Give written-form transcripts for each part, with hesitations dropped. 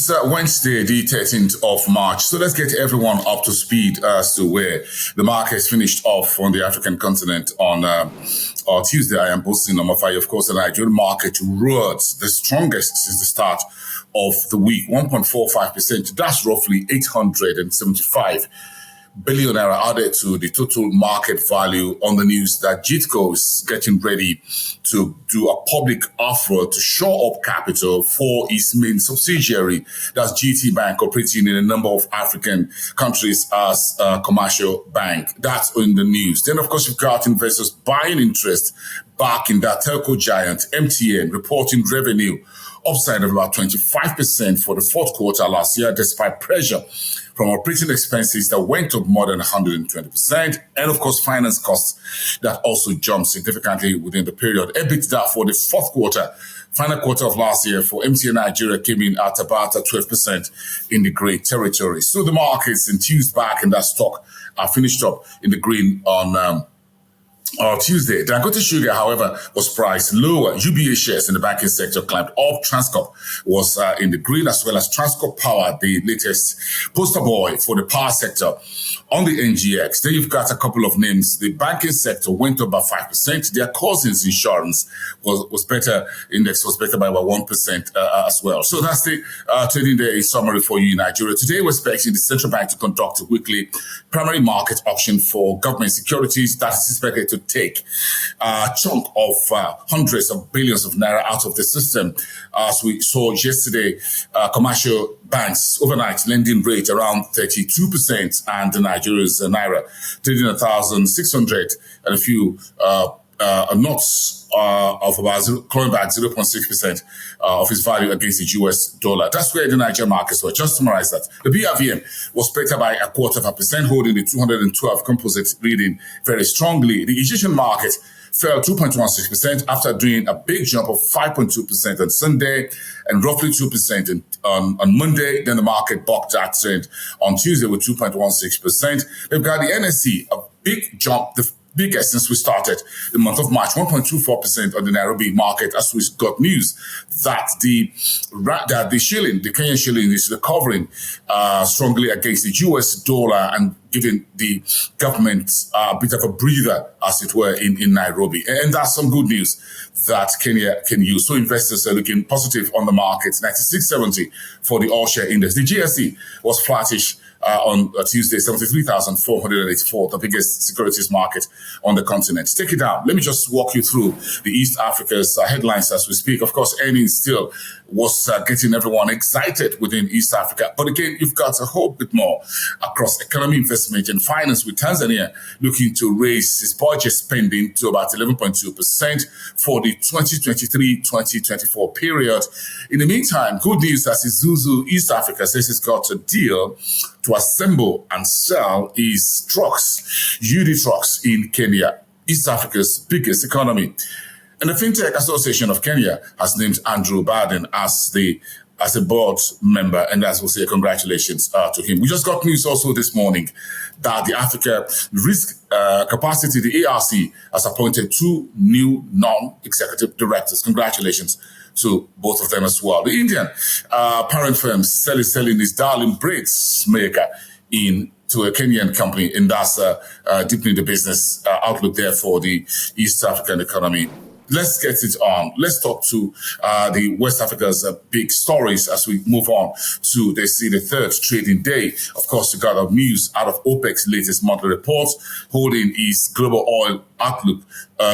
It's Wednesday, the 13th of March. So let's get everyone up to speed as to where the markets finished off on the African continent on Tuesday. I am posting number 5. Of course, the Nigerian market roared the strongest since the start of the week, 1.45%. That's roughly 875 billion naira added to the total market value on the news that JITCO is getting ready to do a public offer to shore up capital for its main subsidiary, that's GT Bank, operating in a number of African countries as a commercial bank. That's in the news. Then, of course, you've got investors buying interest back in that telco giant, MTN, reporting revenue upside of about 25% for the fourth quarter last year, despite pressure from operating expenses that went up more than 120%, and of course, finance costs that also jumped significantly within the period. EBITDA for the fourth quarter, final quarter of last year for MTN Nigeria came in at about 12% in the grey territory. So the markets enthused back in that stock are finished up in the green on Tuesday. Dangote Sugar, however, was priced lower. UBA shares in the banking sector climbed up. Transcorp was in the green, as well as Transcorp Power, the latest poster boy for the power sector on the NGX. Then you've got a couple of names. The banking sector went up by 5%. Their Cousins Insurance was better. Index was better by about 1% as well. So that's the trading day in summary for you in Nigeria. Today, we're expecting the central bank to conduct a weekly primary market auction for government securities that is expected to take a chunk of hundreds of billions of naira out of the system. As we saw yesterday, commercial banks overnight lending rate around 32%, and the Nigeria's naira trading 1,600 and a few knots of about clawing back 0.6% of its value against the US dollar. That's where the Nigerian markets were. Just to summarize that, the BRVM was better by 0.25%, holding the 212 composite reading very strongly. The Egyptian market fell 2.16% after doing a big jump of 5.2% on Sunday and roughly 2% on Monday. Then the market bucked that trend on Tuesday with 2.16%. We've got the NSE, a big jump, the biggest since we started the month of March, 1.24% on the Nairobi market, as we got news that the shilling, the Kenyan shilling, is recovering strongly against the US dollar and giving the government a bit of a breather, as it were, in Nairobi. And that's some good news that Kenya can use. So investors are looking positive on the market. 96.70 for the all-share index. The GSE was flattish on Tuesday, 73,484, the biggest securities market on the continent. Take it down. Let me just walk you through the East Africa's headlines as we speak. Of course, earnings still was getting everyone excited within East Africa. But again, you've got a whole bit more across economy, investment, and finance, with Tanzania looking to raise its budget spending to about 11.2% for the 2023-2024 period. In the meantime, good news as Isuzu East Africa says it's got a deal to assemble and sell its trucks, UD trucks in Kenya, East Africa's biggest economy. And the FinTech Association of Kenya has named Andrew Baden as a board member, and as we'll say, congratulations to him. We just got news also this morning that the Africa Risk Capacity, the ARC, has appointed 2 new non-executive directors. Congratulations to both of them as well. The Indian parent firm selling its darling braids maker to a Kenyan company, and that's deepening the business outlook there for the East African economy. Let's get it on. Let's talk to the West Africa's big stories as we move on to the third trading day. Of course, you got news out of OPEC's latest monthly report, holding its global oil outlook,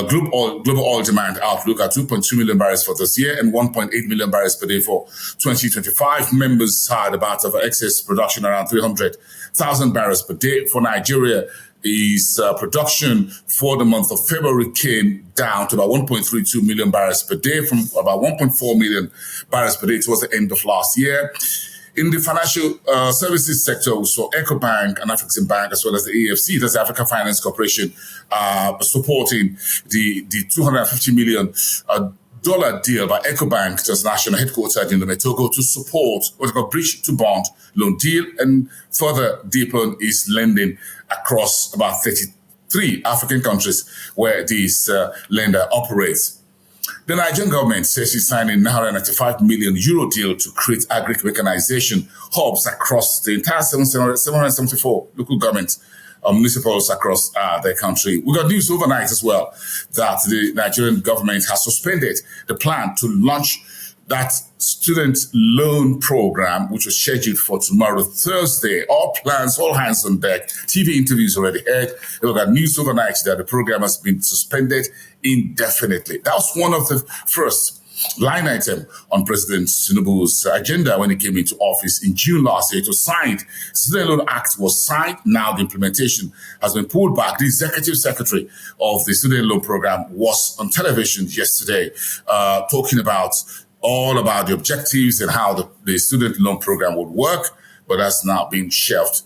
global oil demand outlook at 2.2 million barrels for this year and 1.8 million barrels per day for 2025. Members had about excess production around 300,000 barrels per day. For Nigeria, its production for the month of February came down to about 1.32 million barrels per day from about 1.4 million barrels per day towards the end of last year. In the financial services sector, we saw Ecobank and Afreximbank, as well as the AFC, that's the African Finance Corporation, supporting the $250 million dollar deal by Ecobank to its national headquartered in the Metogo to support what they call bridge to bond loan deal and further deepen its lending across about 33 African countries where this lender operates. The Nigerian government says it's signing €995 million deal to create agri-mechanization hubs across the entire 774 local governments, municipals across the country. We got news overnight as well that the Nigerian government has suspended the plan to launch that student loan program, which was scheduled for tomorrow, Thursday. All plans, all hands on deck. TV interviews already aired. We got news overnight that the program has been suspended indefinitely. That was one of the first line item on President Tinubu's agenda when he came into office in June last year. It was signed. Student Loan Act was signed. Now the implementation has been pulled back. The executive secretary of the student loan program was on television yesterday talking all about the objectives and how the student loan program would work, but that's now been shelved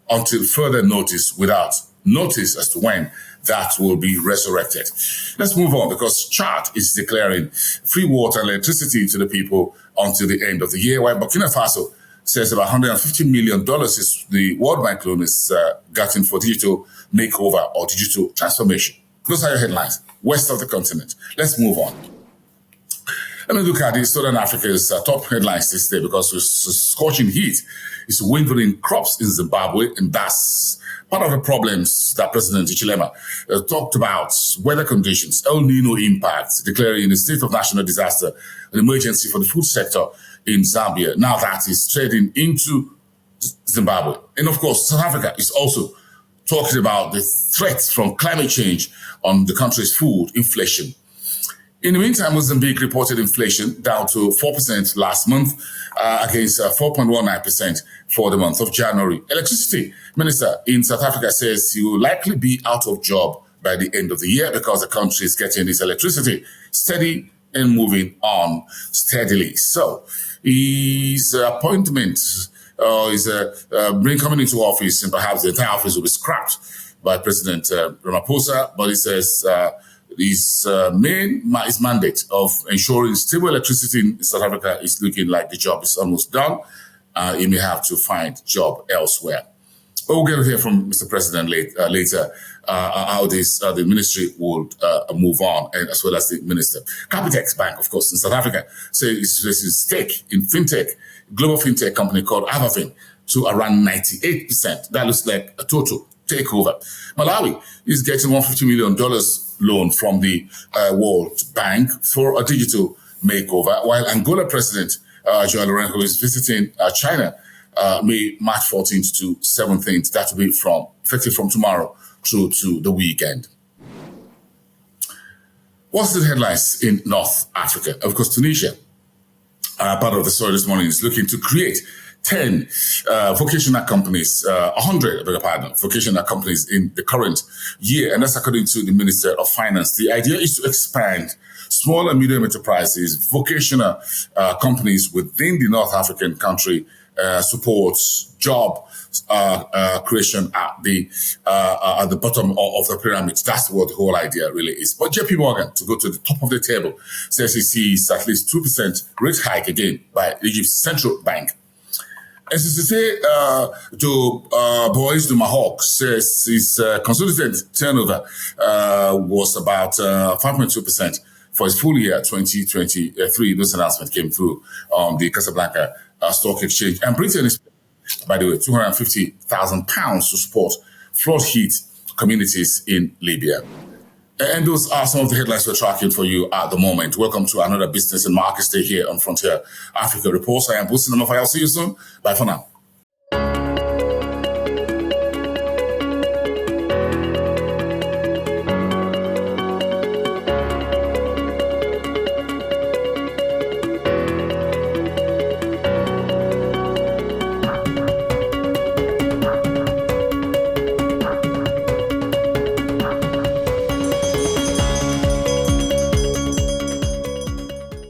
until further notice, without notice as to when that will be resurrected. Let's move on, because Chad is declaring free water and electricity to the people until the end of the year, while Burkina Faso says about $150 million is the World Bank loan is gotten for digital makeover or digital transformation. Those are your headlines, west of the continent. Let's move on. Let me look at the Southern Africa's top headlines this day, because with scorching heat, it's withering crops in Zimbabwe, and that's part of the problems that President Hichilema talked about. Weather conditions, El Nino impacts, declaring a state of national disaster, an emergency for the food sector in Zambia. Now that is trading into Zimbabwe. And of course, South Africa is also talking about the threats from climate change on the country's food inflation. In the meantime, Mozambique reported inflation down to 4% last month against 4.19% for the month of January. Electricity minister in South Africa says he will likely be out of job by the end of the year because the country is getting its electricity steady and moving on steadily. So his appointment is coming into office, and perhaps the entire office will be scrapped by President Ramaphosa, but he says his mandate of ensuring stable electricity in South Africa is looking like the job is almost done. He may have to find job elsewhere. But we'll get to hear from Mr. President later how the ministry would move on, and as well as the minister. Capitec Bank, of course, in South Africa, says it's raising stake in global fintech company called Avafin to around 98%. That looks like a total takeover. Malawi is getting $150 million loan from the World Bank for a digital makeover, while Angola President João Lourenço is visiting China March 14th to 17th. That will be effective from tomorrow through to the weekend. What's the headlines in North Africa? Of course, Tunisia, part of the story this morning, is looking to create 10 vocational companies, 100, vocational companies in the current year. And that's according to the Minister of Finance. The idea is to expand small and medium enterprises, vocational companies within the North African country, supports job creation at the bottom of the pyramid. That's what the whole idea really is. But JP Morgan, to go to the top of the table, says he sees at least 2% rate hike again by Egypt's central bank. As to say, Buoys says his consolidated turnover was about 5.2% for his full year 2023. This announcement came through on the Casablanca Stock Exchange. And Britain is, by the way, £250,000 to support flood-hit communities in Libya. And those are some of the headlines we're tracking for you at the moment. Welcome to another Business and Markets Day here on Frontier Africa Reports. I am Busi Namafai. I'll see you soon. Bye for now.